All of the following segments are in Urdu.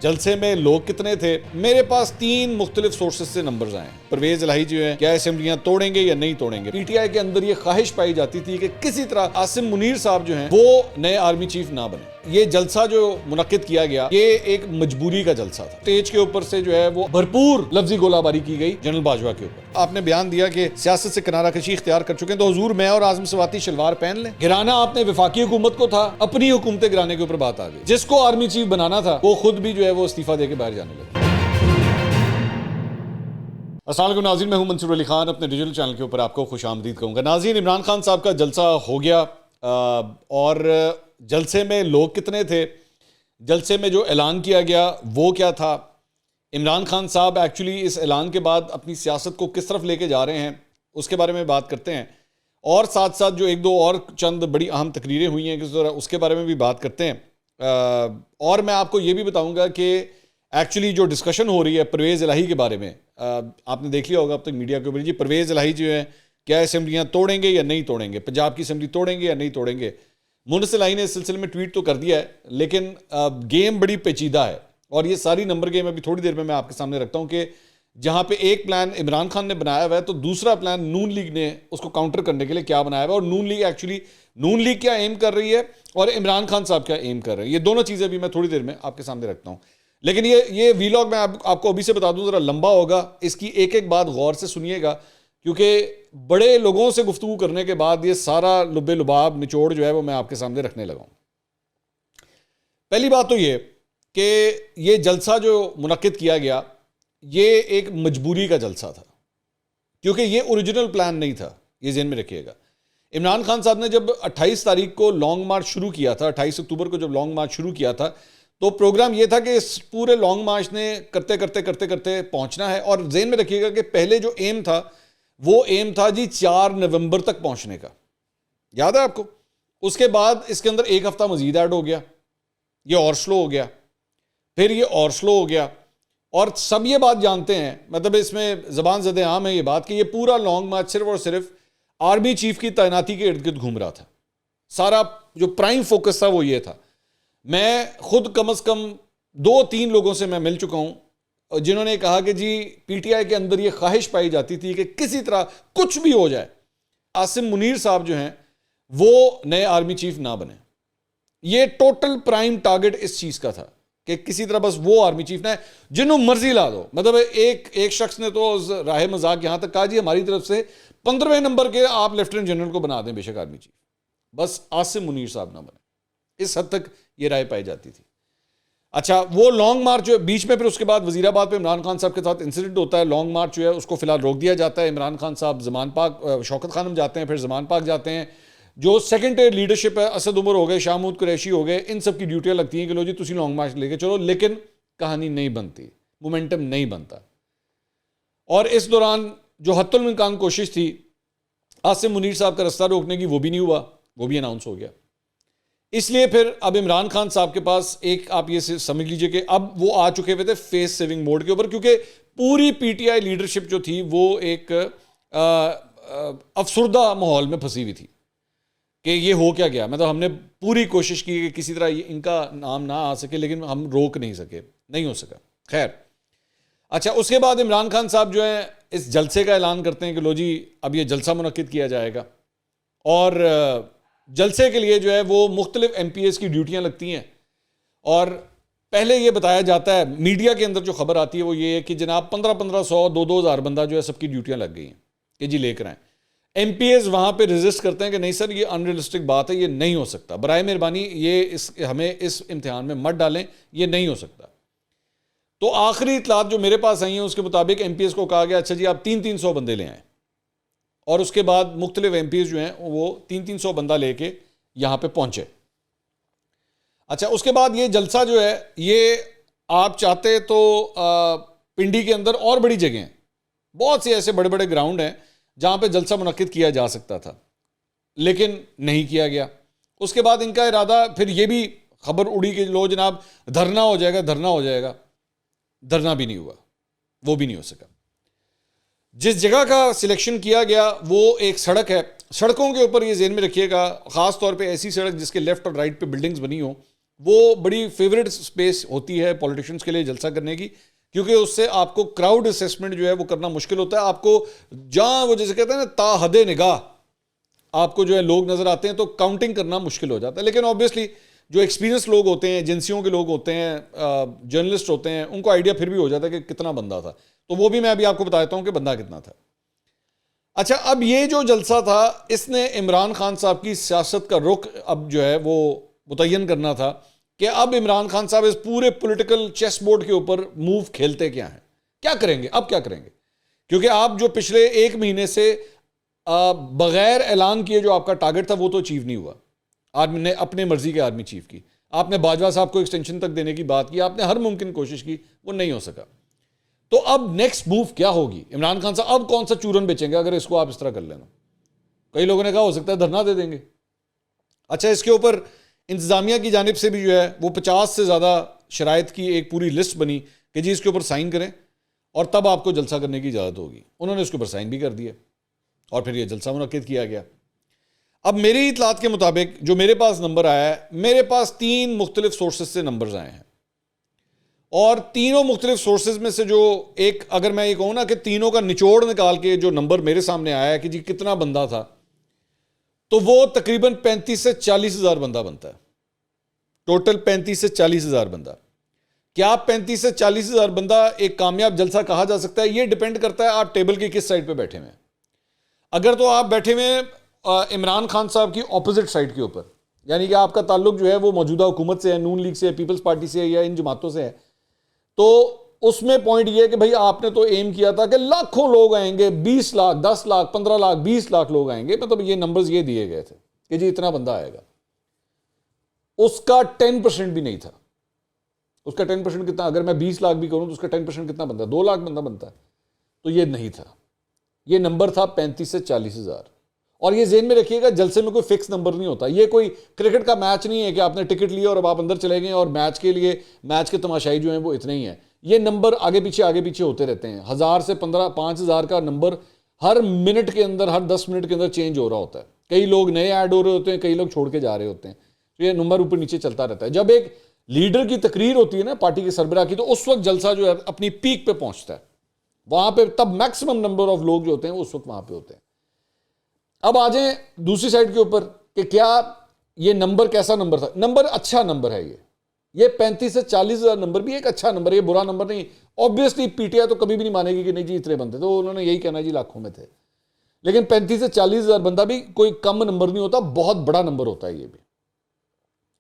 جلسے میں لوگ کتنے تھے؟ میرے پاس 3 مختلف سورسز سے نمبرز آئے ہیں۔ پرویز الہی جو ہیں کیا اسمبلیاں توڑیں گے یا نہیں توڑیں گے؟ پی ٹی آئی کے اندر یہ خواہش پائی جاتی تھی کہ کسی طرح عاصم منیر صاحب جو ہیں وہ نئے آرمی چیف نہ بنے۔ یہ جلسہ جو منعقد کیا گیا یہ ایک مجبوری کا جلسہ تھا۔ اسٹیج کے اوپر سے جو ہے وہ بھرپور لفظی گولہ باری کی گئی جنرل باجوہ کے اوپر۔ آپ نے بیان دیا کہ سیاست سے کنارہ کشی اختیار کر چکے ہیں تو حضور میں اور اعظم سواتی شلوار پہن لیں۔ گرانا آپ نے وفاقی حکومت کو تھا، اپنی حکومت گرانے کے اوپر بات آ گئی۔ جس کو آرمی چیف بنانا تھا وہ خود بھی جو ہے وہ استعفیٰ دے کے باہر جانے لگا۔ السلام علیکم ناظرین، میں ہوں منصور علی خان، اپنے ڈیجیٹل چینل کے اوپر آپ کو خوش آمدید کہوں گا۔ ناظرین، عمران خان صاحب کا جلسہ ہو گیا اور جلسے میں لوگ کتنے تھے، جلسے میں جو اعلان کیا گیا وہ کیا تھا، عمران خان صاحب ایکچولی اس اعلان کے بعد اپنی سیاست کو کس طرف لے کے جا رہے ہیں اس کے بارے میں بات کرتے ہیں، اور ساتھ ساتھ جو ایک دو اور چند بڑی اہم تقریریں ہوئی ہیں اس کے بارے میں بھی بات کرتے ہیں۔ اور میں آپ کو یہ بھی بتاؤں گا کہ ایکچولی جو ڈسکشن ہو رہی ہے پرویز الہی کے بارے میں، آپ نے دیکھ لیا ہوگا اب تک میڈیا کے اوپر، جی پرویز الہی جو ہیں کیا اسمبلیاں توڑیں گے یا نہیں توڑیں گے، پنجاب کی اسمبلی توڑیں گے یا نہیں توڑیں گے۔ منصر الہی نے اس سلسلے میں ٹویٹ تو کر دیا ہے، لیکن گیم بڑی پیچیدہ ہے اور یہ ساری نمبر گیم ابھی تھوڑی دیر میں آپ کے سامنے رکھتا ہوں کہ جہاں پہ ایک پلان عمران خان نے بنایا ہوا ہے تو دوسرا پلان نون لیگ نے اس کو کاؤنٹر کرنے کے لیے کیا بنایا ہوا ہے، اور نون لیگ کیا ایم کر رہی ہے اور عمران خان صاحب کیا ایم کر رہے ہیں۔ یہ دونوں چیزیں بھی میں تھوڑی دیر میں آپ کے سامنے رکھتا ہوں، لیکن یہ ویلاگ میں آپ کو ابھی سے بتا دوں ذرا لمبا ہوگا، اس کی ایک ایک بات غور سے سنیے گا کیونکہ بڑے لوگوں سے گفتگو کرنے کے بعد یہ سارا لب لباب نچوڑ جو ہے وہ میں آپ کے سامنے رکھنے لگا ہوں۔ پہلی بات تو یہ کہ یہ جلسہ جو منعقد کیا گیا یہ ایک مجبوری کا جلسہ تھا، کیونکہ یہ اوریجنل پلان نہیں تھا، یہ ذہن میں رکھیے گا۔ عمران خان صاحب نے جب 28 تاریخ کو لانگ مارچ شروع کیا تھا، 28 اکتوبر کو جب لانگ مارچ شروع کیا تھا تو پروگرام یہ تھا کہ اس پورے لانگ مارچ نے کرتے پہنچنا ہے، اور ذہن میں رکھیے گا کہ پہلے جو ایم تھا وہ ایم تھا جی 4 نومبر تک پہنچنے کا، یاد ہے آپ کو؟ اس کے بعد اس کے اندر ایک ہفتہ مزید ایڈ ہو گیا، یہ اور سلو ہو گیا، پھر یہ اور سلو ہو گیا، اور سب یہ بات جانتے ہیں، مطلب اس میں زبان زد عام ہے یہ بات کہ یہ پورا لانگ مارچ صرف اور صرف آرمی چیف کی تعیناتی کے ارد گرد گھوم رہا تھا۔ سارا جو پرائم فوکس تھا وہ یہ تھا۔ میں خود کم از کم 2-3 لوگوں سے میں مل چکا ہوں جنہوں نے کہا کہ جی پی ٹی آئی کے اندر یہ خواہش پائی جاتی تھی کہ کسی طرح کچھ بھی ہو جائے عاصم منیر صاحب جو ہیں وہ نئے آرمی چیف نہ بنے۔ یہ ٹوٹل پرائم ٹارگٹ اس چیز کا تھا کہ کسی طرح بس وہ آرمی چیف نہ ہے، جنہوں مرضی لا دو۔ مطلب ایک شخص نے تو راہ مذاق یہاں تک کہا جی ہماری طرف سے 15ویں نمبر کے آپ لیفٹیننٹ جنرل کو بنا دیں بے شک آرمی چیف، بس عاصم منیر صاحب نہ بنے، اس حد تک یہ رائے پائی جاتی تھی۔ اچھا، وہ لانگ مارچ جو بیچ میں پھر اس کے بعد وزیر آباد پہ عمران خان صاحب کے ساتھ انسیڈنٹ ہوتا ہے، لانگ مارچ جو ہے اس کو فی الحال روک دیا جاتا ہے، عمران خان صاحب زمان پاک، شوکت خانم جاتے ہیں، پھر زمان پاک جاتے ہیں، جو سیکنڈ ٹائر لیڈرشپ ہے اسد عمر ہو گئے، شاہ محمود قریشی ہو گئے، ان سب کی ڈیوٹیاں لگتی ہیں کہ لو جی تسی لانگ مارچ لے کے چلو، لیکن کہانی نہیں بنتی، مومنٹم نہیں بنتا۔ اور اس دوران جو حتی الامکان کوشش تھی عاصم منیر صاحب کا رستہ روکنے کی وہ بھی نہیں ہوا، وہ بھی اناؤنس ہو گیا۔ اس لیے پھر اب عمران خان صاحب کے پاس ایک آپ یہ سمجھ لیجئے کہ اب وہ آ چکے ہوئے تھے فیس سیونگ موڈ کے اوپر، کیونکہ پوری پی ٹی آئی لیڈرشپ جو تھی وہ ایک افسردہ ماحول میں پھنسی ہوئی تھی کہ یہ ہو کیا گیا۔ مطلب ہم نے پوری کوشش کی کہ کسی طرح ان کا نام نہ آ سکے، لیکن ہم روک نہیں سکے، نہیں ہو سکا۔ خیر، اچھا، اس کے بعد عمران خان صاحب جو ہیں اس جلسے کا اعلان کرتے ہیں کہ لو جی اب یہ جلسہ منعقد کیا جائے گا، اور جلسے کے لیے جو ہے وہ مختلف ایم پی ایز کی ڈیوٹیاں لگتی ہیں، اور پہلے یہ بتایا جاتا ہے میڈیا کے اندر جو خبر آتی ہے وہ یہ ہے کہ جناب 1500 2,000 بندہ جو ہے سب کی ڈیوٹیاں لگ گئی ہیں کہ جی لے کر آئیں۔ ایم پی ایز وہاں پہ ریزسٹ کرتے ہیں کہ نہیں سر یہ انریلسٹک بات ہے، یہ نہیں ہو سکتا، برائے مہربانی یہ ہمیں اس امتحان میں مت ڈالیں، یہ نہیں ہو سکتا۔ تو آخری اطلاعات جو میرے پاس آئی ہیں اس کے مطابق ایم پی ایز کو کہا گیا اچھا جی آپ 300 بندے لے آئیں، اور اس کے بعد مختلف ایم پی ایز جو ہیں وہ 300 بندہ لے کے یہاں پہ پہنچے۔ اچھا، اس کے بعد یہ جلسہ جو ہے یہ آپ چاہتے تو پنڈی کے اندر اور بڑی جگہیں ہیں، بہت سے ایسے بڑے بڑے گراؤنڈ ہیں جہاں پہ جلسہ منعقد کیا جا سکتا تھا، لیکن نہیں کیا گیا۔ اس کے بعد ان کا ارادہ پھر یہ بھی خبر اڑی کہ لو جناب دھرنا ہو جائے گا، دھرنا ہو جائے گا، دھرنا بھی نہیں ہوا، وہ بھی نہیں ہو سکا۔ جس جگہ کا سلیکشن کیا گیا وہ ایک سڑک ہے، سڑکوں کے اوپر یہ ذہن میں رکھیے گا، خاص طور پہ ایسی سڑک جس کے لیفٹ اور رائٹ پہ بلڈنگز بنی ہوں، وہ بڑی فیوریٹ سپیس ہوتی ہے پولیٹیشنز کے لیے جلسہ کرنے کی، کیونکہ اس سے آپ کو کراؤڈ اسیسمنٹ جو ہے وہ کرنا مشکل ہوتا ہے. آپ کو جہاں وہ جیسے کہتے ہیں نا تا حد نگاہ آپ کو جو ہے لوگ نظر آتے ہیں تو کاؤنٹنگ کرنا مشکل ہو جاتا ہے. لیکن آبویسلی جو ایکسپیرینس لوگ ہوتے ہیں، ایجنسیوں کے لوگ ہوتے ہیں، جرنلسٹ ہوتے ہیں، ان کو آئیڈیا پھر بھی ہو جاتا ہے کہ کتنا بندہ تھا. تو وہ بھی میں ابھی آپ کو بتا دیتا ہوں کہ بندہ کتنا تھا. اچھا، اب یہ جو جلسہ تھا اس نے عمران خان صاحب کی سیاست کا رخ اب جو ہے وہ متعین کرنا تھا کہ اب عمران خان صاحب اس پورے پولیٹیکل چیس بورڈ کے اوپر موو کھیلتے کیا ہیں، کیا کریں گے، اب کیا کریں گے. کیونکہ آپ جو پچھلے ایک مہینے سے بغیر اعلان کیے جو آپ کا ٹارگٹ تھا وہ تو اچیو نہیں ہوا. آدمی نے اپنے مرضی کے آدمی چیف کی، آپ نے باجوہ صاحب کو ایکسٹینشن تک دینے کی بات کی، آپ نے ہر ممکن کوشش کی، وہ نہیں ہو سکا. تو اب نیکسٹ موو کیا ہوگی؟ عمران خان صاحب اب کون سا چورن بیچیں گے اگر اس کو آپ اس طرح کر لینا؟ کئی لوگوں نے کہا ہو سکتا ہے دھرنا دے دیں گے. اچھا، اس کے اوپر انتظامیہ کی جانب سے بھی جو ہے وہ 50 سے زیادہ شرائط کی ایک پوری لسٹ بنی کہ جی اس کے اوپر سائن کریں اور تب آپ کو جلسہ کرنے کی اجازت ہوگی. انہوں نے اس کے اوپر سائن بھی کر دیا اور پھر یہ جلسہ منعقد کیا گیا. اب میری اطلاعات کے مطابق جو میرے پاس نمبر آیا ہے، میرے پاس 3 مختلف سورسز سے نمبرز آئے ہیں، اور تینوں مختلف سورسز میں سے جو ایک، اگر میں یہ کہوں نا کہ تینوں کا نچوڑ نکال کے جو نمبر میرے سامنے آیا ہے کہ جی کتنا بندہ تھا، تو وہ تقریباً 35 سے 40 ہزار بندہ بنتا ہے. ٹوٹل 35 سے 40 ہزار بندہ. کیا 35 سے 40 ہزار بندہ ایک کامیاب جلسہ کہا جا سکتا ہے؟ یہ ڈیپینڈ کرتا ہے آپ ٹیبل کی کس سائڈ پہ بیٹھے ہوئے ہیں. اگر تو آپ بیٹھے ہوئے ہیں عمران خان صاحب کی اپوزٹ سائڈ کے اوپر، یعنی کہ آپ کا تعلق جو ہے وہ موجودہ حکومت سے ہے، نون لیگ سے ہے، پیپلز پارٹی سے ہے، یا ان جماعتوں سے ہے، تو اس میں پوائنٹ یہ ہے کہ بھائی آپ نے تو ایم کیا تھا کہ لاکھوں لوگ آئیں گے، 20 لاکھ 10 لاکھ 15 لاکھ 20 لاکھ لوگ آئیں گے، مطلب یہ نمبرز یہ دیے گئے تھے کہ جی اتنا بندہ آئے گا. اس کا 10% بھی نہیں تھا. اس کا 10% کتنا؟ اگر میں 20 لاکھ بھی کروں تو اس کا 10% کتنا بنتا ہے؟ 2 لاکھ بندہ بنتا ہے. تو یہ نہیں تھا. یہ نمبر تھا 35 سے 40 ہزار. اور یہ ذہن میں رکھیے گا، جلسے میں کوئی فکس نمبر نہیں ہوتا. یہ کوئی کرکٹ کا میچ نہیں ہے کہ آپ نے ٹکٹ لیا اور اب آپ اندر چلے گئے اور میچ کے لیے میچ کے تماشائی جو ہیں وہ اتنے ہی ہیں. یہ نمبر آگے پیچھے ہوتے رہتے ہیں. 1000 سے 5000 کا نمبر ہر منٹ کے اندر، ہر 10 منٹ کے اندر چینج ہو رہا ہوتا ہے. کئی لوگ نئے ایڈ ہو رہے ہوتے ہیں، کئی لوگ چھوڑ کے جا رہے ہوتے ہیں. تو یہ نمبر اوپر نیچے چلتا رہتا ہے. جب ایک لیڈر کی تقریر ہوتی ہے نا پارٹی کے سربراہ کی، تو اس وقت جلسہ جو ہے اپنی پیک پہ پہنچتا ہے. وہاں پہ تب میکسیمم نمبر آف لوگ جو ہوتے ہیں اس وقت وہاں پہ ہوتے ہیں. اب آ جائیں دوسری سائڈ کے اوپر کہ کیا یہ نمبر کیسا نمبر تھا؟ نمبر اچھا نمبر ہے. یہ 35 سے 40 ہزار نمبر بھی ایک اچھا نمبر ہے، یہ برا نمبر نہیں. آبویسلی پی ٹی آئی تو کبھی بھی نہیں مانے گی کہ نہیں جی اتنے بندے، تو انہوں نے یہی کہنا جی لاکھوں میں تھے. لیکن 35 سے 40 ہزار بندہ بھی کوئی کم نمبر نہیں ہوتا، بہت بڑا نمبر ہوتا ہے. یہ بھی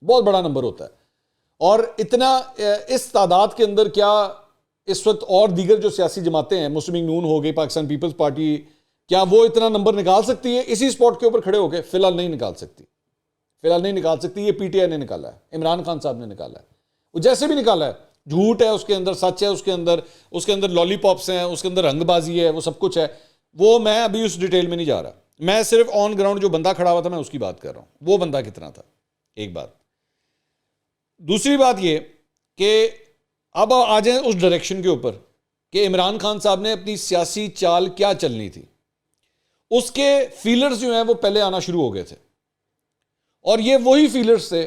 بہت بڑا نمبر ہوتا ہے. اور اتنا اس تعداد کے اندر کیا اس وقت اور دیگر جو سیاسی جماعتیں ہیں، مسلم لیگ نون ہو گئی، پاکستان پیپلز پارٹی، کیا وہ اتنا نمبر نکال سکتی ہے اسی سپاٹ کے اوپر کھڑے ہو کے؟ فی الحال نہیں نکال سکتی. فی الحال نہیں نکال سکتی. یہ پی ٹی آئی نے نکالا ہے، عمران خان صاحب نے نکالا ہے. وہ جیسے بھی نکالا ہے، جھوٹ ہے اس کے اندر، سچ ہے اس کے اندر لالی پاپس ہیں، اس کے اندر رنگ بازی ہے، وہ سب کچھ ہے. وہ میں ابھی اس ڈیٹیل میں نہیں جا رہا. میں صرف آن گراؤنڈ جو بندہ کھڑا ہوا تھا میں اس کی بات کر رہا ہوں. وہ بندہ کتنا تھا؟ ایک بات. دوسری بات یہ کہ اب آ جائیں اس ڈائریکشن کے اوپر کہ عمران خان صاحب نے اپنی سیاسی چال کیا چلنی تھی. اس کے فیلرز جو ہیں وہ پہلے آنا شروع ہو گئے تھے، اور یہ وہی فیلرز تھے،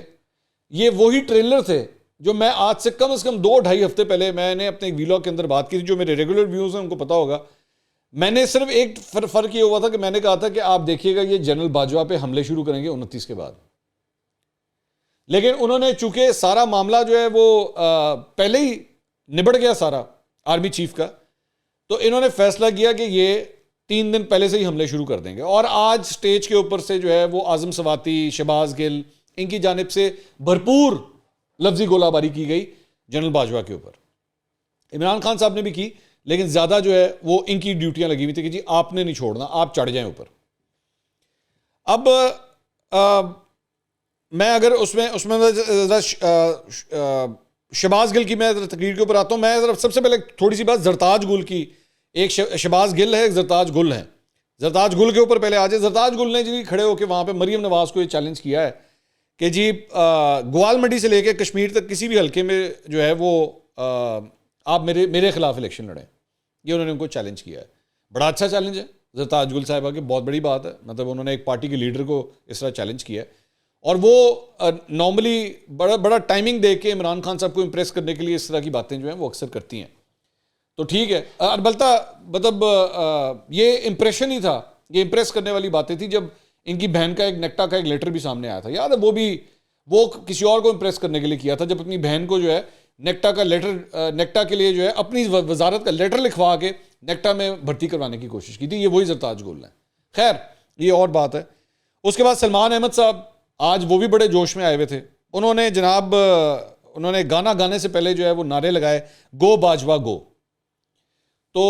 یہ وہی ٹریلر تھے جو میں آج سے کم 2-2.5 ہفتے پہلے میں نے اپنے ایک ویلاگ کے اندر بات کی تھی. جو میرے ریگولر ویوز ہیں ان کو پتا ہوگا، میں نے صرف ایک فرق یہ ہوا تھا کہ میں نے کہا تھا کہ آپ دیکھیے گا یہ جنرل باجوہ پہ حملے شروع کریں گے 29 کے بعد. لیکن انہوں نے چونکہ سارا معاملہ جو ہے وہ پہلے ہی نبڑ گیا سارا آرمی چیف کا، تو انہوں نے فیصلہ کیا کہ یہ 3 دن پہلے سے ہی حملے شروع کر دیں گے. اور آج سٹیج کے اوپر سے جو ہے وہ اعظم سواتی، شہباز گل، ان کی جانب سے بھرپور لفظی گولہ باری کی گئی جنرل باجوہ کے اوپر. عمران خان صاحب نے بھی کی، لیکن زیادہ جو ہے وہ ان کی ڈیوٹیاں لگی ہوئی تھی کہ جی آپ نے نہیں چھوڑنا، آپ چڑھ جائیں اوپر. اب میں اگر اس میں شہباز گل کی میں تقریر کے اوپر آتا ہوں. میں سب سے پہلے تھوڑی سی بات زرتاج گل کی، ایک شہباز گل ہے، ایک زرتاج گل ہے. زرتاج گل کے اوپر پہلے آ جائے. زرتاج گل نے جی کھڑے ہو کے وہاں پہ مریم نواز کو یہ چیلنج کیا ہے کہ جی گوال منڈی سے لے کے کشمیر تک کسی بھی حلقے میں جو ہے وہ آپ میرے خلاف الیکشن لڑیں. یہ انہوں نے ان کو چیلنج کیا ہے. بڑا اچھا چیلنج ہے زرتاج گل صاحبہ کی، بہت بڑی بات ہے. مطلب انہوں نے ایک پارٹی کے لیڈر کو اس طرح چیلنج کیا ہے. اور وہ نارملی بڑا ٹائمنگ دے کے عمران خان صاحب کو امپریس کرنے کے لیے اس طرح کی باتیں جو ہیں وہ اکثر کرتی ہیں. تو ٹھیک ہے, البتہ مطلب یہ امپریشن ہی تھا, یہ امپریس کرنے والی باتیں تھی جب ان کی بہن کا ایک نیکٹا کا ایک لیٹر بھی سامنے آیا تھا. یاد ہے وہ کسی اور کو امپریس کرنے کے لیے کیا تھا, جب اپنی بہن کو جو ہے نیکٹا کا لیٹر, نیکٹا کے لیے جو ہے اپنی وزارت کا لیٹر لکھوا کے نیکٹا میں بھرتی کروانے کی کوشش کی تھی. یہ وہی زرتاج گول ہیں. خیر یہ اور بات ہے. اس کے بعد سلمان احمد صاحب آج وہ بھی بڑے جوش میں آئے ہوئے تھے. انہوں نے جناب انہوں نے گانا گانے سے پہلے جو ہے وہ نعرے لگائے, گو باجوہ گو. تو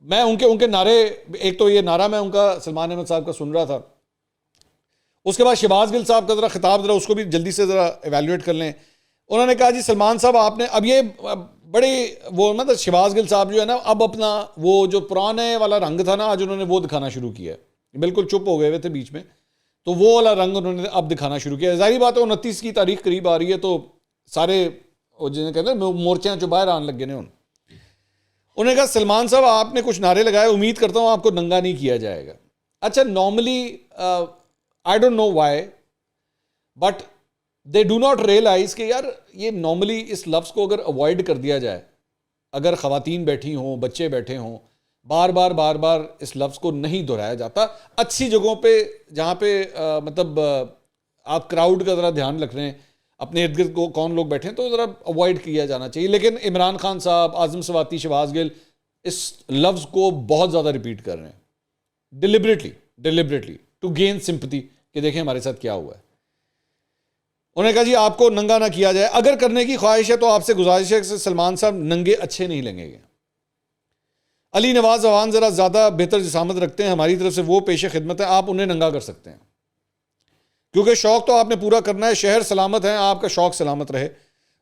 میں ان کے نعرے, ایک تو یہ نعرہ میں ان کا سلمان احمد صاحب کا سن رہا تھا, اس کے بعد شہباز گل صاحب کا ذرا خطاب ذرا اس کو بھی جلدی سے ذرا ایویلویٹ کر لیں. انہوں نے کہا جی سلمان صاحب آپ نے اب یہ بڑی وہ مطلب شہباز گل صاحب جو ہے نا اب اپنا وہ جو پرانے والا رنگ تھا نا آج انہوں نے وہ دکھانا شروع کیا ہے. بالکل چپ ہو گئے ہوئے تھے بیچ میں, تو وہ والا رنگ انہوں نے اب دکھانا شروع کیا. ظاہری بات ہے 29 کی تاریخ قریب آ رہی ہے تو سارے جنہیں کہتے ہیں مورچیاں جو باہر آنے لگ گئے ہیں. انہوں نے کہا سلمان صاحب آپ نے کچھ نعرے لگائے, امید کرتا ہوں آپ کو ننگا نہیں کیا جائے گا. اچھا normally I don't know why but they do not realize کہ یار یہ نارملی اس لفظ کو اگر اوائڈ کر دیا جائے, اگر خواتین بیٹھی ہوں, بچے بیٹھے ہوں, بار بار اس لفظ کو نہیں دہرایا جاتا. اچھی جگہوں پہ جہاں پہ مطلب آپ کراؤڈ کا ذرا دھیان رکھ رہے ہیں, اپنے ارد گرد کو کون لوگ بیٹھے ہیں, تو ذرا اوائڈ کیا جانا چاہیے. لیکن عمران خان صاحب, اعظم سواتی, شہباز گل اس لفظ کو بہت زیادہ ریپیٹ کر رہے ہیں ڈیلیبریٹلی ٹو گین سمپتھی کہ دیکھیں ہمارے ساتھ کیا ہوا ہے. انہوں نے کہا جی آپ کو ننگا نہ کیا جائے, اگر کرنے کی خواہش ہے تو آپ سے گزارش ہے کہ سلمان صاحب ننگے اچھے نہیں لگیں گے. علی نواز عوان ذرا زیادہ بہتر جسامت رکھتے ہیں, ہماری طرف سے وہ پیش خدمت ہے, آپ انہیں ننگا کر سکتے ہیں کیونکہ شوق تو آپ نے پورا کرنا ہے. شہر سلامت ہے, آپ کا شوق سلامت رہے.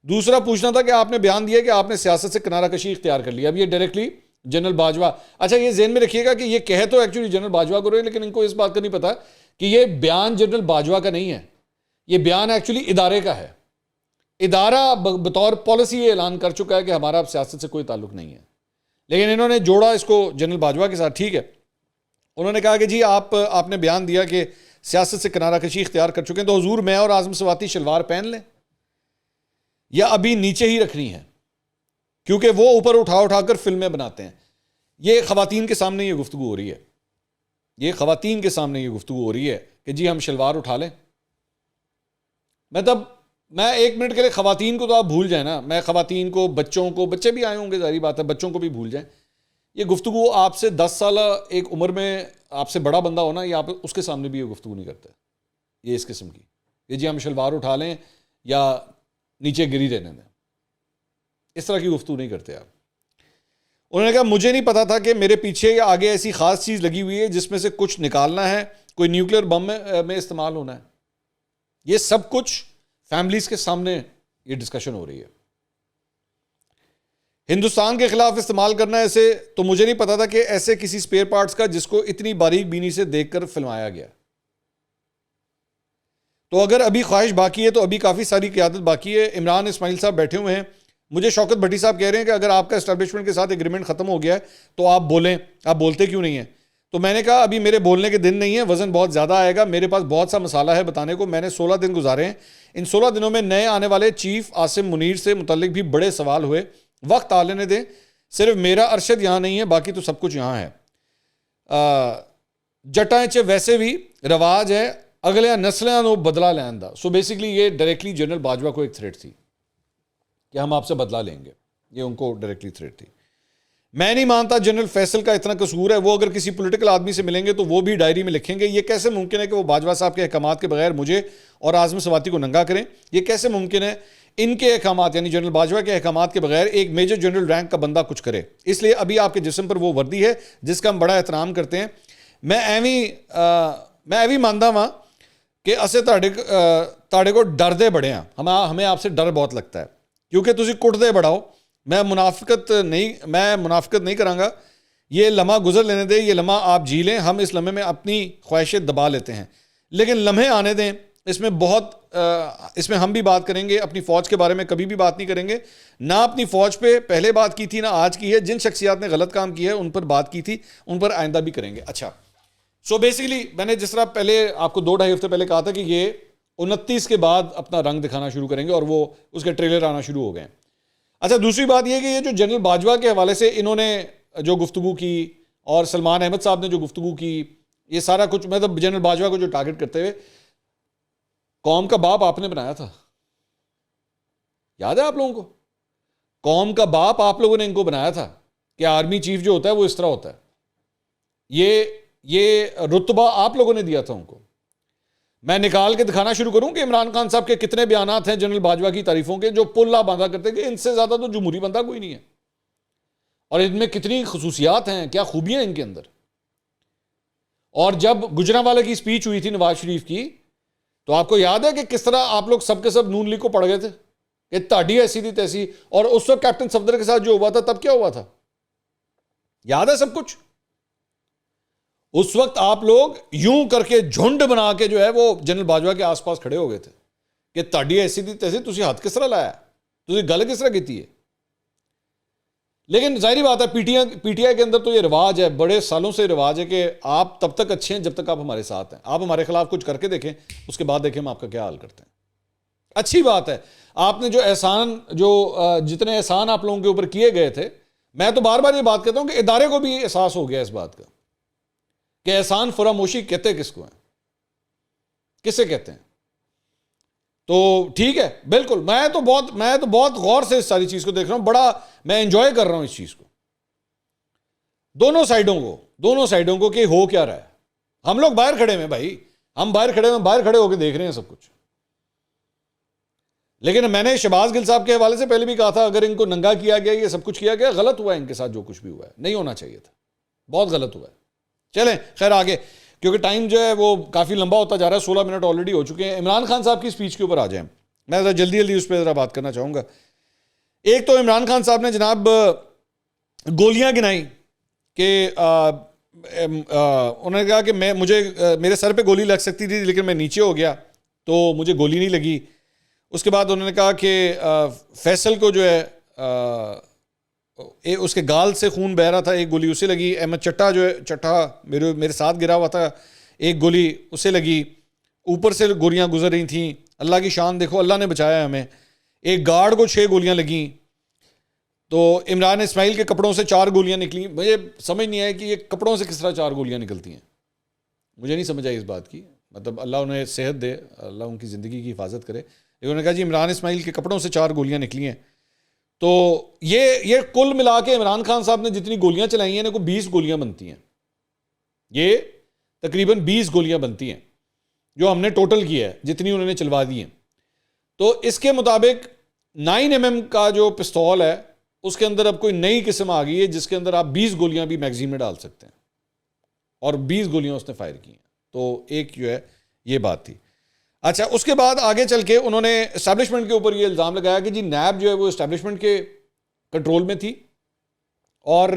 دوسرا پوچھنا تھا کہ آپ نے بیان دیا کہ آپ نے سیاست سے کنارہ کشی اختیار کر لیا. اب یہ ڈائریکٹلی جنرل باجوہ, اچھا یہ ذہن میں رکھیے گا کہ یہ کہے تو ایکچولی جنرل باجوہ کو رہے, لیکن ان کو اس بات کا نہیں پتا کہ یہ بیان جنرل باجوہ کا نہیں ہے, یہ بیان ایکچولی ادارے کا ہے. ادارہ بطور پالیسی یہ اعلان کر چکا ہے کہ ہمارا اب سیاست سے کوئی تعلق نہیں ہے, لیکن انہوں نے جوڑا اس کو جنرل باجوہ کے ساتھ. ٹھیک ہے, انہوں نے کہا کہ جی آپ نے بیان دیا کہ سیاست سے کنارہ کشی اختیار کر چکے ہیں, تو حضور میں اور اعظم سواتی شلوار پہن لیں یا ابھی نیچے ہی رکھنی ہے, کیونکہ وہ اوپر اٹھا کر فلمیں بناتے ہیں. یہ خواتین کے سامنے یہ گفتگو ہو رہی ہے, یہ خواتین کے سامنے یہ گفتگو ہو رہی ہے کہ جی ہم شلوار اٹھا لیں. میں ایک منٹ کے لیے خواتین کو تو آپ بھول جائیں نا, میں خواتین کو, بچوں کو, بچے بھی آئے ہوں گے ظاہری بات ہے, بچوں کو بھی بھول جائیں. یہ گفتگو آپ سے 10 سالہ ایک عمر میں آپ سے بڑا بندہ ہونا, یہ آپ اس کے سامنے بھی یہ گفتگو نہیں کرتا. یہ اس قسم کی یہ جی ہم شلوار اٹھا لیں یا نیچے گری رہنے دیں, اس طرح کی گفتگو نہیں کرتے آپ. انہوں نے کہا مجھے نہیں پتا تھا کہ میرے پیچھے یا آگے ایسی خاص چیز لگی ہوئی ہے جس میں سے کچھ نکالنا ہے, کوئی نیوکلیر بم میں استعمال ہونا ہے. یہ سب کچھ فیملیز کے سامنے یہ ڈسکشن ہو رہی ہے. ہندوستان کے خلاف استعمال کرنا ایسے, تو مجھے نہیں پتا تھا کہ ایسے کسی سپیئر پارٹس کا جس کو اتنی باریک بینی سے دیکھ کر فلمایا گیا. تو اگر ابھی خواہش باقی ہے تو ابھی کافی ساری قیادت باقی ہے. عمران اسماعیل صاحب بیٹھے ہوئے ہیں, مجھے شوکت بھٹی صاحب کہہ رہے ہیں کہ اگر آپ کا اسٹیبلشمنٹ کے ساتھ ایگریمنٹ ختم ہو گیا ہے تو آپ بولیں, آپ بولتے کیوں نہیں ہیں؟ تو میں نے کہا ابھی میرے بولنے کے دن نہیں ہیں, وزن بہت زیادہ آئے گا, میرے پاس بہت سا مسالہ ہے بتانے کو. میں نے 16 دن گزارے ہیں, ان 16 دنوں میں نئے آنے والے چیف عاصم منیر سے متعلق بھی بڑے سوال ہوئے, وقت آ لینے دیں. صرف میرا ارشد یہاں نہیں ہے, باقی تو سب کچھ یہاں ہے. جٹائیں چ ویسے بھی رواج ہے, اگلے نسلیں نو بدلا لین دا. سو بیسکلی یہ ڈائریکٹلی جنرل باجوہ کو ایک تھریٹ تھی کہ ہم آپ سے بدلا لیں گے, یہ ان کو ڈائریکٹلی تھریٹ تھی. میں نہیں مانتا جنرل فیصل کا اتنا قصور ہے, وہ اگر کسی پولیٹیکل آدمی سے ملیں گے تو وہ بھی ڈائری میں لکھیں گے. یہ کیسے ممکن ہے کہ وہ باجوہ صاحب کے احکامات کے بغیر مجھے اور اعظم سواتی کو ننگا کریں؟ یہ کیسے ممکن ہے ان کے احکامات یعنی جنرل باجوہ کے احکامات کے بغیر ایک میجر جنرل رینک کا بندہ کچھ کرے؟ اس لیے ابھی آپ کے جسم پر وہ وردی ہے جس کا ہم بڑا احترام کرتے ہیں. میں ایوی ماندا ہاں کہ اسے تاڑے کو ڈردے بڑے ہیں, ہمیں آپ سے ڈر بہت لگتا ہے کیونکہ تسی کٹدے بڑا ہو. میں منافقت نہیں کراں گا, یہ لمحہ گزر لینے دیں, یہ لمحہ آپ جی لیں, ہم اس لمحے میں اپنی خواہشیں دبا لیتے ہیں, لیکن لمحے آنے دیں. اس میں ہم بھی بات کریں گے, اپنی فوج کے بارے میں کبھی بھی بات نہیں کریں گے, نہ اپنی فوج پہ پہلے بات کی تھی نہ آج کی ہے. جن شخصیات نے غلط کام کیا ہے ان پر بات کی تھی, ان پر آئندہ بھی کریں گے. اچھا, سو بیسیکلی میں نے جس طرح پہلے آپ کو 2-2.5 ہفتے پہلے کہا تھا کہ یہ 29 کے بعد اپنا رنگ دکھانا شروع کریں گے اور وہ اس کے ٹریلر آنا شروع ہو گئے ہیں. اچھا دوسری بات یہ کہ یہ جو جنرل باجوہ کے حوالے سے انہوں نے جو گفتگو کی اور سلمان احمد صاحب نے جو گفتگو کی، یہ سارا کچھ مطلب جنرل باجوہ کو جو ٹارگٹ کرتے ہوئے، قوم کا باپ آپ نے بنایا تھا، یاد ہے آپ لوگوں کو؟ قوم کا باپ آپ لوگوں نے ان کو بنایا تھا کہ آرمی چیف جو ہوتا ہے وہ اس طرح ہوتا ہے. یہ رتبہ آپ لوگوں نے دیا تھا ان کو. میں نکال کے دکھانا شروع کروں کہ عمران خان صاحب کے کتنے بیانات ہیں جنرل باجوہ کی تعریفوں کے جو پلا باندھا کرتے کہ ان سے زیادہ تو جمہوری بندہ کوئی نہیں ہے، اور ان میں کتنی خصوصیات ہیں، کیا خوبیاں ہیں ان کے اندر. اور جب گجرانوالے کی سپیچ ہوئی تھی نواز شریف کی، تو آپ کو یاد ہے کہ کس طرح آپ لوگ سب کے سب نون لیگ کو پڑھ گئے تھے کہ تاڑی ایسی تھی تیسی، اور اس وقت کیپٹن صفدر کے ساتھ جو ہوا تھا تب کیا ہوا تھا، یاد ہے سب کچھ؟ اس وقت آپ لوگ یوں کر کے جھنڈ بنا کے جو ہے وہ جنرل باجوہ کے آس پاس کھڑے ہو گئے تھے کہ تاڑی ایسی تھی تیسی، تسی ہاتھ کس طرح لایا، تسی گل کس طرح کیتی ہے. لیکن ظاہری بات ہے پی ٹی آئی کے اندر تو یہ رواج ہے، بڑے سالوں سے رواج ہے کہ آپ تب تک اچھے ہیں جب تک آپ ہمارے ساتھ ہیں. آپ ہمارے خلاف کچھ کر کے دیکھیں، اس کے بعد دیکھیں ہم آپ کا کیا حال کرتے ہیں. اچھی بات ہے، آپ نے جو احسان جتنے احسان آپ لوگوں کے اوپر کیے گئے تھے، میں تو بار بار یہ بات کہتا ہوں کہ ادارے کو بھی احساس ہو گیا اس بات کا کہ احسان فراموشی کہتے کس کو ہیں، کسے کہتے ہیں. تو ٹھیک ہے، بالکل میں تو بہت غور سے اس ساری چیز کو دیکھ رہا ہوں، بڑا میں انجوائے کر رہا ہوں اس چیز کو، دونوں سائیڈوں کو کہ ہو کیا رہا ہے. ہم لوگ باہر کھڑے ہیں بھائی، ہم باہر کھڑے ہو کے دیکھ رہے ہیں سب کچھ. لیکن میں نے شہباز گل صاحب کے حوالے سے پہلے بھی کہا تھا، اگر ان کو ننگا کیا گیا، یہ سب کچھ کیا گیا، غلط ہوا ہے ان کے ساتھ جو کچھ بھی ہوا ہے، نہیں ہونا چاہیے تھا، بہت غلط ہوا ہے. چلیں خیر آگے، کیونکہ ٹائم جو ہے وہ کافی لمبا ہوتا جا رہا ہے، 16 منٹ آلریڈی ہو چکے ہیں. عمران خان صاحب کی سپیچ کے اوپر آ جائیں، میں ذرا جلدی اس پہ ذرا بات کرنا چاہوں گا. ایک تو عمران خان صاحب نے جناب گولیاں گنائی کہ انہوں نے کہا کہ میرے سر پہ گولی لگ سکتی تھی لیکن میں نیچے ہو گیا تو مجھے گولی نہیں لگی. اس کے بعد انہوں نے کہا کہ فیصل کو جو ہے اس کے گال سے خون بہ رہا تھا، ایک گولی اسے لگی. احمد چٹھا جو ہے، چٹھا میرے ساتھ گرا ہوا تھا، ایک گولی اسے لگی. اوپر سے گولیاں گزر رہی تھیں، اللہ کی شان دیکھو، اللہ نے بچایا ہمیں. ایک گارڈ کو 6 گولیاں لگیں. تو عمران اسماعیل کے کپڑوں سے 4 گولیاں نکلیں. مجھے سمجھ نہیں آیا کہ یہ کپڑوں سے کس طرح 4 گولیاں نکلتی ہیں، مجھے نہیں سمجھ آئی اس بات کی. مطلب اللہ انہیں صحت دے، اللہ ان کی زندگی کی حفاظت کرے. انہوں نے کہا جی عمران اسماعیل کے کپڑوں سے 4 گولیاں نکلی ہیں. تو یہ کل ملا کے عمران خان صاحب نے جتنی گولیاں چلائی ہیں کو 20 گولیاں بنتی ہیں. یہ تقریباً 20 گولیاں بنتی ہیں جو ہم نے ٹوٹل کی ہے، جتنی انہوں نے چلوا دی ہیں. تو اس کے مطابق 9mm کا جو پستول ہے اس کے اندر اب کوئی نئی قسم آ گئی ہے جس کے اندر آپ 20 گولیاں بھی میگزین میں ڈال سکتے ہیں، اور 20 گولیاں اس نے فائر کی ہیں. تو ایک جو ہے یہ بات تھی. اچھا اس کے بعد آگے چل کے انہوں نے اسٹیبلشمنٹ کے اوپر یہ الزام لگایا کہ جی نیب جو ہے وہ اسٹیبلشمنٹ کے کنٹرول میں تھی اور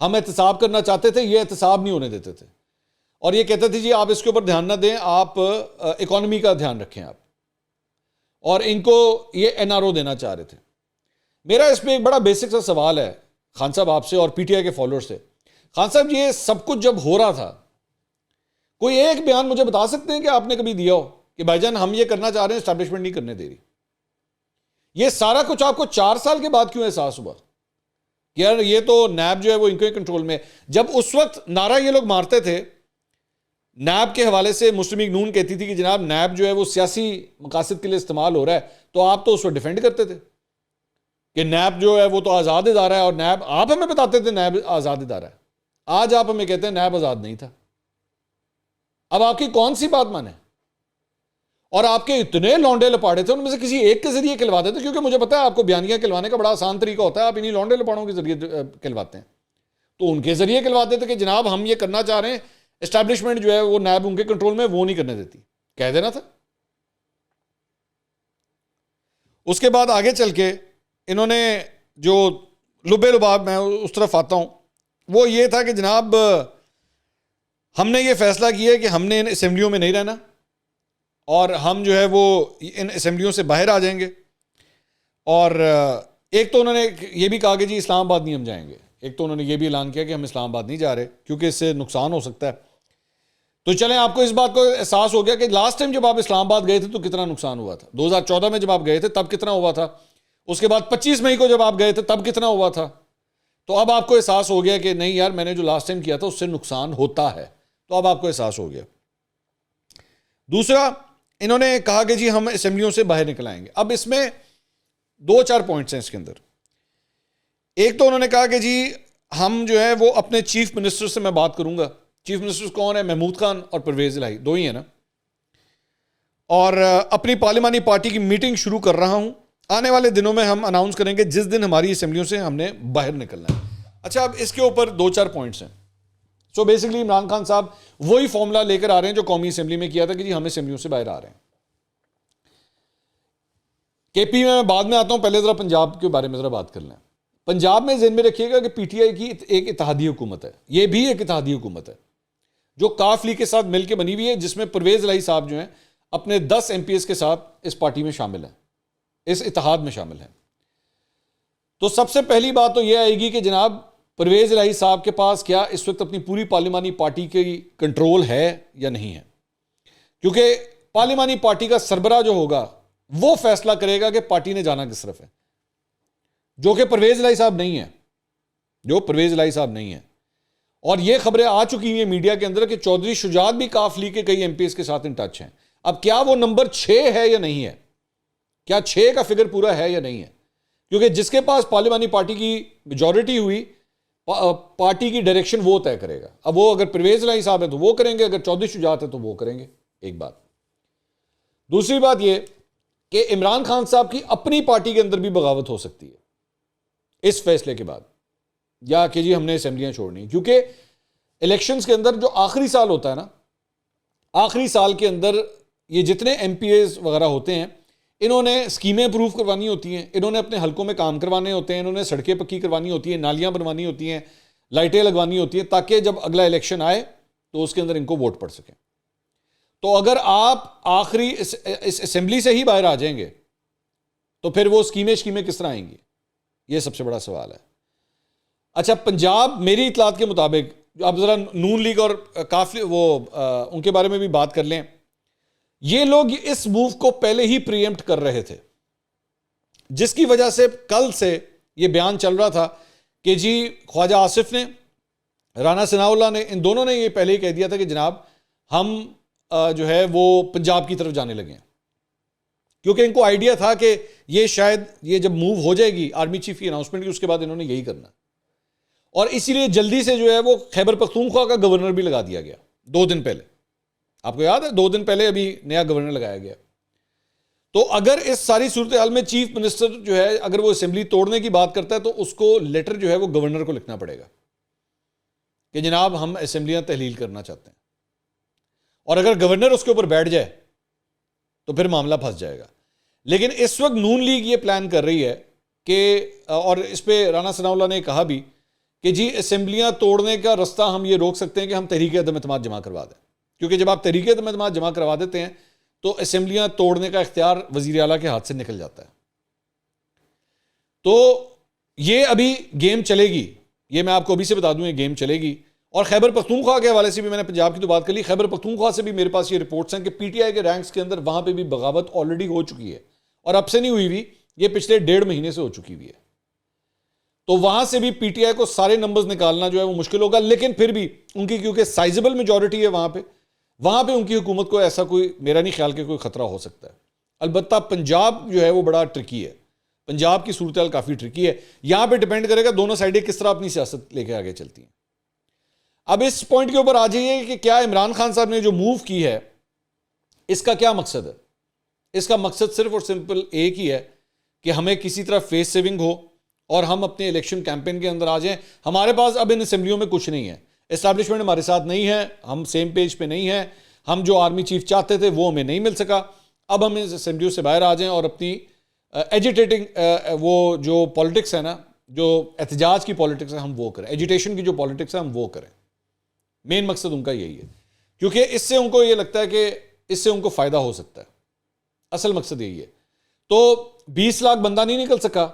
ہم احتساب کرنا چاہتے تھے، یہ احتساب نہیں ہونے دیتے تھے، اور یہ کہتے تھے جی آپ اس کے اوپر دھیان نہ دیں، آپ اکانومی کا دھیان رکھیں آپ، اور ان کو یہ NRO دینا چاہ رہے تھے. میرا اس پہ ایک بڑا بیسک سا سوال ہے خان صاحب آپ سے اور پی ٹی آئی کے فالوور سے. خان صاحب یہ سب کچھ جب ہو رہا تھا، کوئی ایک بیان مجھے بتا سکتے ہیں کہ آپ نے کبھی دیا ہو کہ بھائی جان ہم یہ کرنا چاہ رہے ہیں، اسٹیبلشمنٹ نہیں کرنے دے رہی؟ یہ سارا کچھ آپ کو 4 سال کے بعد کیوں احساس ہوا کہ یار یہ تو نیب جو ہے وہ ان کے کنٹرول میں؟ جب اس وقت نعرہ یہ لوگ مارتے تھے نیب کے حوالے سے، مسلم لیگ نون کہتی تھی کہ جناب نیب جو ہے وہ سیاسی مقاصد کے لیے استعمال ہو رہا ہے، تو آپ تو اس کو ڈیفینڈ کرتے تھے کہ نیب جو ہے وہ تو آزاد ادارہ ہے، اور نیب آپ ہمیں بتاتے تھے نیب آزاد ادارہ ہے. آج آپ ہمیں کہتے ہیں نیب آزاد نہیں تھا. اب آپ کی کون سی بات مانے؟ اور آپ کے اتنے لونڈے لپاڑے تھے، ان میں سے کسی ایک کے ذریعے کھلوا دیتے، کیونکہ مجھے پتا ہے آپ کو بیانیاں کھلوانے کا بڑا آسان طریقہ ہوتا ہے، آپ انہی لونڈے لپاڑوں کے ذریعے کھلواتے ہیں. تو ان کے ذریعے کھلواتے تھے کہ جناب ہم یہ کرنا چاہ رہے ہیں، اسٹیبلشمنٹ جو ہے وہ نیب ان کے کنٹرول میں، وہ نہیں کرنے دیتی، کہہ دینا تھا. اس کے بعد آگے چل کے انہوں نے جو لبے لباب، میں اس طرف آتا ہوں، وہ یہ تھا کہ جناب ہم نے یہ فیصلہ کیا ہے کہ ہم نے ان اسمبلیوں میں نہیں رہنا، اور ہم جو ہے وہ ان اسمبلیوں سے باہر آ جائیں گے. اور ایک تو انہوں نے یہ بھی کہا کہ جی اسلام آباد نہیں ہم جائیں گے. ایک تو انہوں نے یہ بھی اعلان کیا کہ ہم اسلام آباد نہیں جا رہے کیونکہ اس سے نقصان ہو سکتا ہے. تو چلیں آپ کو اس بات کو احساس ہو گیا کہ لاسٹ ٹائم جب آپ اسلام آباد گئے تھے تو کتنا نقصان ہوا تھا، 2014 میں جب آپ گئے تھے تب کتنا ہوا تھا، اس کے بعد 25 مئی کو جب آپ گئے تھے تب کتنا ہوا تھا. تو اب آپ کو احساس ہو گیا کہ نہیں یار میں نے جو لاسٹ ٹائم کیا تھا اس سے نقصان ہوتا ہے، تو اب آپ کو احساس ہو گیا. دوسرا انہوں نے کہا کہ جی ہم اسمبلیوں سے باہر نکل آئیں گے. اب اس میں 2-4 پوائنٹس ہیں اس کے اندر. ایک تو انہوں نے کہا کہ جی ہم جو ہے وہ اپنے چیف منسٹر سے میں بات کروں گا. چیف منسٹر کون ہے؟ محمود خان اور پرویز الہی، دو ہی ہیں نا. اور اپنی پارلیمانی پارٹی کی میٹنگ شروع کر رہا ہوں، آنے والے دنوں میں ہم اناؤنس کریں گے جس دن ہماری اسمبلیوں سے ہم نے باہر نکلنا ہے. اچھا اب اس کے اوپر 2-4 پوائنٹس ہیں. سو بیسکلی عمران خان صاحب وہی فارمولا لے کر آ رہے ہیں جو قومی اسمبلی میں کیا تھا کہ جی ہم اسمبلیوں سے باہر آ رہے ہیں. کے پی میں بعد میں آتا ہوں، پہلے ذرا پنجاب کے بارے میں ذرا بات کر لیں. پنجاب میں ذہن میں رکھیے گا کہ پی ٹی آئی کی ایک اتحادی حکومت ہے، یہ بھی ایک اتحادی حکومت ہے جو کاف لیگ کے ساتھ مل کے بنی ہوئی ہے، جس میں پرویز الہی صاحب جو ہیں اپنے 10 ایم پی ایس کے ساتھ اس پارٹی میں شامل ہیں، اس اتحاد میں شامل ہیں. تو سب سے پہلی بات تو یہ آئے گی کہ جناب پرویز الہی صاحب کے پاس کیا اس وقت اپنی پوری پارلیمانی پارٹی کی کنٹرول ہے یا نہیں ہے، کیونکہ پارلیمانی پارٹی کا سربراہ جو ہوگا وہ فیصلہ کرے گا کہ پارٹی نے جانا کس طرف ہے، جو کہ پرویز الہی صاحب نہیں ہے، جو پرویز الہی صاحب نہیں ہے. اور یہ خبریں آ چکی ہیں میڈیا کے اندر کہ چودھری شجاعت بھی کاف لیگ کے کئی ایم پی ایس کے ساتھ ان ٹچ ہیں. اب کیا وہ نمبر 6 ہے یا نہیں ہے، کیا 6 کا فگر پورا ہے یا نہیں ہے، کیونکہ جس کے پاس پارلیمانی پارٹی کی میجورٹی ہوئی پارٹی کی ڈائریکشن وہ طے کرے گا. اب وہ اگر پرویز الہی صاحب ہے تو وہ کریں گے، اگر چودھری شجاعت ہے تو وہ کریں گے. ایک بات. دوسری بات یہ کہ عمران خان صاحب کی اپنی پارٹی کے اندر بھی بغاوت ہو سکتی ہے اس فیصلے کے بعد، یا کہ جی ہم نے اسمبلیاں چھوڑنی، کیونکہ الیکشنز کے اندر جو آخری سال ہوتا ہے نا، آخری سال کے اندر یہ جتنے ایم پی ایز وغیرہ ہوتے ہیں انہوں نے اسکیمیں اپروو کروانی ہوتی ہیں، انہوں نے اپنے حلقوں میں کام کروانے ہوتے ہیں، انہوں نے سڑکیں پکی کروانی ہوتی ہیں، نالیاں بنوانی ہوتی ہیں، لائٹیں لگوانی ہوتی ہیں، تاکہ جب اگلا الیکشن آئے تو اس کے اندر ان کو ووٹ پڑ سکیں. تو اگر آپ آخری اس اسمبلی سے ہی باہر آ جائیں گے تو پھر وہ اسکیمیں کس طرح آئیں گی، یہ سب سے بڑا سوال ہے. اچھا پنجاب میری اطلاعات کے مطابق، آپ ذرا نون لیگ اور کافی ان کے بارے میں بھی بات کر لیں، یہ لوگ اس موو کو پہلے ہی پریمپٹ کر رہے تھے، جس کی وجہ سے کل سے یہ بیان چل رہا تھا کہ جی خواجہ آصف نے، رانا ثناء اللہ نے، ان دونوں نے یہ پہلے ہی کہہ دیا تھا کہ جناب ہم جو ہے وہ پنجاب کی طرف جانے لگے ہیں، کیونکہ ان کو آئیڈیا تھا کہ یہ شاید یہ جب موو ہو جائے گی آرمی چیف کی اناؤنسمنٹ کی، اس کے بعد انہوں نے یہی کرنا، اور اسی لیے جلدی سے جو ہے وہ خیبر پختونخوا کا گورنر بھی لگا دیا گیا 2 دن پہلے. آپ کو یاد ہے 2 دن پہلے ابھی نیا گورنر لگایا گیا. تو اگر اس ساری صورتحال میں چیف منسٹر جو ہے اگر وہ اسمبلی توڑنے کی بات کرتا ہے تو اس کو لیٹر جو ہے وہ گورنر کو لکھنا پڑے گا کہ جناب ہم اسمبلیاں تحلیل کرنا چاہتے ہیں، اور اگر گورنر اس کے اوپر بیٹھ جائے تو پھر معاملہ پھنس جائے گا. لیکن اس وقت نون لیگ یہ پلان کر رہی ہے کہ، اور اس پہ رانا ثناء اللہ نے کہا بھی کہ جی اسمبلیاں توڑنے کا رستہ ہم یہ روک سکتے ہیں کہ ہم تحریک عدم اعتماد جمع کروا دیں، کیونکہ جب آپ تحریک عدم اعتماد جمع کروا دیتے ہیں تو اسمبلیاں توڑنے کا اختیار وزیر اعلیٰ کے ہاتھ سے نکل جاتا ہے. تو یہ ابھی گیم چلے گی، یہ میں آپ کو ابھی سے بتا دوں، یہ گیم چلے گی. اور خیبر پختونخوا کے حوالے سے بھی میں نے پنجاب کی تو بات کر لی، خیبر پختونخوا سے بھی میرے پاس یہ رپورٹس ہیں کہ پی ٹی آئی کے رینکس کے اندر وہاں پہ بھی بغاوت آلریڈی ہو چکی ہے، اور اب سے نہیں ہوئی ہوئی، یہ پچھلے 1.5 مہینے سے ہو چکی ہوئی ہے. تو وہاں سے بھی پی ٹی آئی کو سارے نمبرز نکالنا جو ہے وہ مشکل ہوگا، لیکن پھر بھی ان کی کیونکہ سائزبل میجورٹی ہے وہاں پہ ان کی حکومت کو ایسا کوئی، میرا نہیں خیال کہ کوئی خطرہ ہو سکتا ہے. البتہ پنجاب جو ہے وہ بڑا ٹرکی ہے، پنجاب کی صورتحال کافی ٹرکی ہے، یہاں پہ ڈیپینڈ کرے گا دونوں سائڈیں کس طرح اپنی سیاست لے کے آگے چلتی ہیں. اب اس پوائنٹ کے اوپر آ جائیے کہ کیا عمران خان صاحب نے جو موو کی ہے اس کا کیا مقصد ہے. اس کا مقصد صرف اور سمپل ایک ہی ہے کہ ہمیں کسی طرح فیس سیونگ ہو اور ہم اپنے الیکشن کیمپین کے اندر آ جائیں. ہمارے پاس اب ان اسمبلیوں میں کچھ نہیں ہے، اسٹیبلشمنٹ ہمارے ساتھ نہیں ہے، ہم سیم پیج پہ نہیں ہیں، ہم جو آرمی چیف چاہتے تھے وہ ہمیں نہیں مل سکا. اب ہم اس اسمبلیوں سے باہر آ جائیں اور اپنی ایجیٹیٹنگ وہ جو پالیٹکس ہے نا، جو احتجاج کی پالیٹکس ہے ہم وہ کریں، ایجیٹیشن کی جو پالیٹکس ہے ہم وہ کریں. مین مقصد ان کا یہی ہے، کیونکہ اس سے ان کو یہ لگتا ہے کہ اس سے ان کو فائدہ ہو سکتا ہے، اصل مقصد یہی ہے. تو 20 لاکھ بندہ نہیں نکل سکا،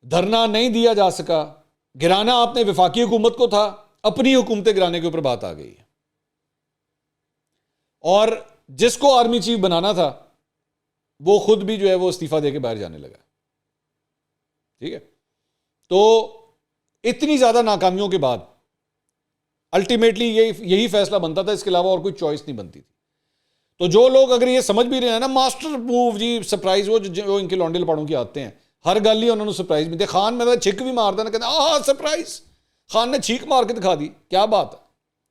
دھرنا نہیں دیا جا سکا، گرانا آپ نے وفاقی حکومت کو تھا، اپنی حکومتیں گرانے کے اوپر بات آ گئی ہے. اور جس کو آرمی چیف بنانا تھا وہ خود بھی جو ہے وہ استعفیٰ دے کے باہر جانے لگا. ٹھیک ہے, تو اتنی زیادہ ناکامیوں کے بعد الٹیمیٹلی یہی فیصلہ بنتا تھا, اس کے علاوہ اور کوئی چوائس نہیں بنتی تھی. تو جو لوگ اگر یہ سمجھ بھی رہے ہیں نا, ماسٹر موو جی, سرپرائز, وہ جو ان کے لونڈے لپاڑوں کی آتے ہیں, ہر گل ہی انہوں نے سرپرائز بھی دیا. خان میں چھک بھی مارتا نا, کہتے ہیں ہاں سرپرائز, خان نے چھینک مار کے دکھا دی, کیا بات ہے,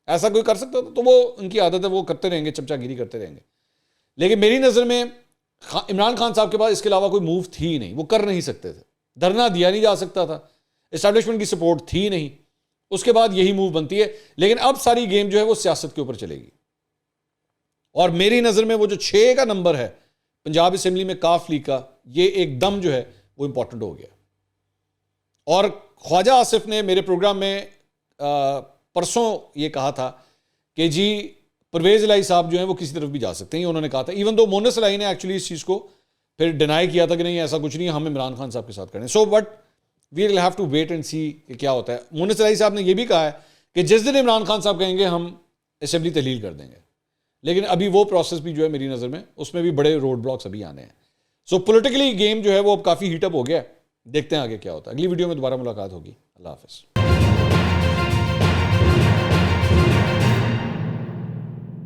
ایسا کوئی کر سکتا تھا؟ تو وہ ان کی عادت ہے, وہ کرتے رہیں گے, چمچا گیری کرتے رہیں گے. لیکن میری نظر میں عمران خان صاحب کے پاس اس کے علاوہ کوئی موو تھی ہی نہیں, وہ کر نہیں سکتے تھے, دھرنا دیا نہیں جا سکتا تھا, اسٹیبلشمنٹ کی سپورٹ تھی نہیں, اس کے بعد یہی موو بنتی ہے. لیکن اب ساری گیم جو ہے وہ سیاست کے اوپر چلے گی, اور میری نظر میں وہ جو 6 کا نمبر ہے پنجاب اسمبلی میں کاف لیگ کا, یہ ایک دم جو ہے وہ امپورٹنٹ ہو گیا. اور خواجہ آصف نے میرے پروگرام میں پرسوں یہ کہا تھا کہ جی پرویز الہی صاحب جو ہیں وہ کسی طرف بھی جا سکتے ہیں, انہوں نے کہا تھا. ایون دو مونس الہی نے ایکچولی اس چیز کو پھر ڈینائی کیا تھا کہ نہیں ایسا کچھ نہیں, ہم عمران خان صاحب کے ساتھ کریں. So but we will have to wait and see کہ کیا ہوتا ہے. مونس الہی صاحب نے یہ بھی کہا ہے کہ جس دن عمران خان صاحب کہیں گے ہم اسمبلی تحلیل کر دیں گے, لیکن ابھی وہ پروسیس بھی جو ہے میری نظر میں اس میں بھی بڑے روڈ بلاکس ابھی آنے ہیں. سو پولیٹیکلی گیم جو ہے وہ اب کافی ہیٹ اپ ہو گیا ہے, دیکھتے ہیں آگے کیا ہوتا ہے. اگلی ویڈیو میں دوبارہ ملاقات ہوگی. اللہ حافظ.